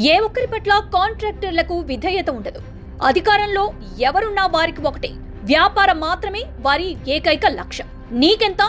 ఏ ఒక్కరి పట్ల కాంట్రాక్టర్లకు విధేయత ఉండదు. అధికారంలో ఎవరున్నా వారికి ఒకటే, వ్యాపారం మాత్రమే వారి ఏకైక లక్ష్యం. నీకెంత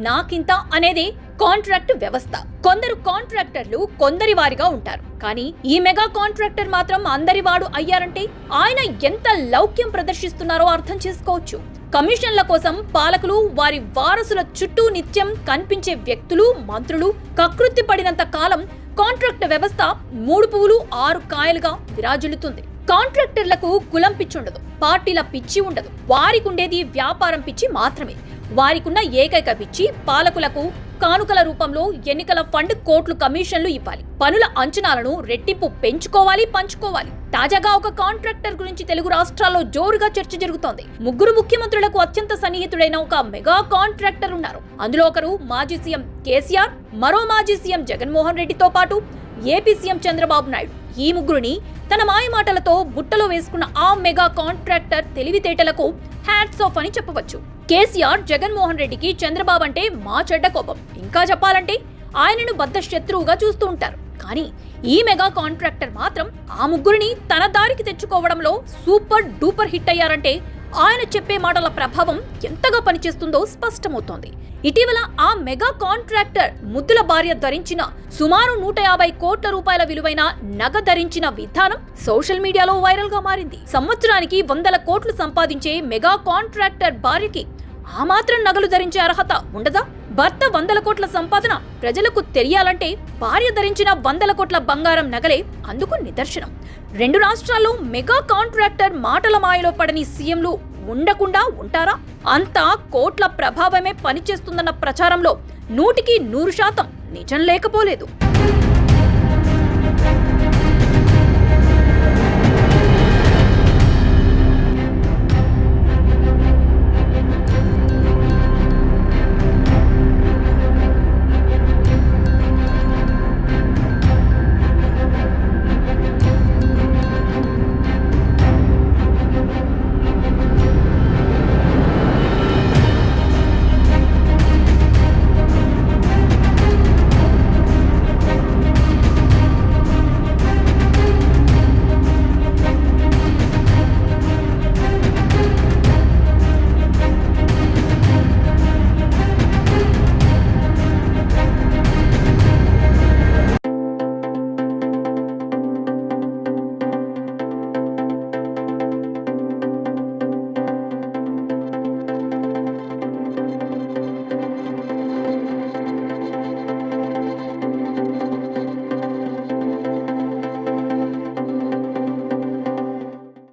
నాకింత అనేదే కాంట్రాక్ట్ వ్యవస్థ. కొందరు కాంట్రాక్టర్లు కొందరి వారిగా ఉంటారు, కానీ ఈ మెగా కాంట్రాక్టర్ మాత్రం అందరివాడు అయ్యారంటే ఆయన ఎంత లౌక్యం ప్రదర్శిస్తున్నారో అర్థం చేసుకోవచ్చు. కమిషన్ల కోసం పాలకులు, వారి వారసుల చుట్టూ నిత్యం కనిపించే వ్యక్తులు, మంత్రులు కకృతి పడినంత కాలం కాంట్రాక్ట్ వ్యవస్థ 3 పువ్వులు 6 కాయలుగా విరాజిల్లుతుంది. కాంట్రాక్టర్లకు కులం పిచ్చి ఉండదు, పార్టీల పిచ్చి ఉండదు. వారికుండేది వ్యాపారం పిచ్చి మాత్రమే. వారికున్న ఏకైక పిచ్చి పాలకులకు కానుకల రూపంలో ఎన్నికల ఫండ్ కోట్లు కమిషన్లు ఇవ్వాలి, పనుల అంచనాలను రెట్టింపు పెంచుకోవాలి, పంచుకోవాలి. తాజాగా ఒక కాంట్రాక్టర్ గురించి తెలుగు రాష్ట్రాల్లో జోరుగా చర్చ జరుగుతోంది. 3 ముఖ్యమంత్రులకు అత్యంత సన్నిహితుడైన ఒక మెగా కాంట్రాక్టర్ ఉన్నారు. అందులో ఒకరు మాజీ సీఎం కేసీఆర్, మరో మాజీ సీఎం జగన్మోహన్ రెడ్డితో పాటు ఏపీ సీఎం చంద్రబాబు నాయుడు. ఈ ముగ్గురిని తన మాయమాటలతో బుట్టలో వేసుకున్న ఆ మెగా కాంట్రాక్టర్ తెలివితేటలకు హ్యాట్స్ ఆఫ్ అని చెప్పవచ్చు. కేసీఆర్, జగన్మోహన్ రెడ్డికి చంద్రబాబు అంటే మా చెడ్డ కోపం. ఇంకా చెప్పాలంటే ఆయనను బద్ద శత్రువుగా చూస్తూ ఉంటారు. కానీ ఈ మెగా కాంట్రాక్టర్ మాత్రం ఆ ముగ్గురిని తన దారికి తెచ్చుకోవడంలో సూపర్ డూపర్ హిట్ అయ్యారంటే ఆయన చెప్పే మాటల ప్రభావం ఎంతగా పనిచేస్తుందో స్పష్టమవుతోంది. ఇటీవల ఆ మెగా కాంట్రాక్టర్ ముద్దుల భార్య ధరించిన సుమారు 150 కోట్ల రూపాయల విలువైన నగ ధరించిన విధానం సోషల్ మీడియాలో వైరల్ గా మారింది. సంవత్సరానికి 100 కోట్లు సంపాదించే మెగా కాంట్రాక్టర్ భార్యకి ఆ మాత్రం నగలు ధరించే అర్హత ఉండదా? భర్త 100 కోట్ల సంపాదన ప్రజలకు తెలియాలంటే భార్య ధరించిన 100 కోట్ల బంగారం నగలే అందుకు నిదర్శనం. 2 రాష్ట్రాల్లో మెగా కాంట్రాక్టర్ మాటల మాయలో పడని సీఎంలు ఉండకుండా ఉంటారా? అంతా కోట్ల ప్రభావమే పనిచేస్తుందన్న ప్రచారంలో 100% నిజం లేకపోలేదు.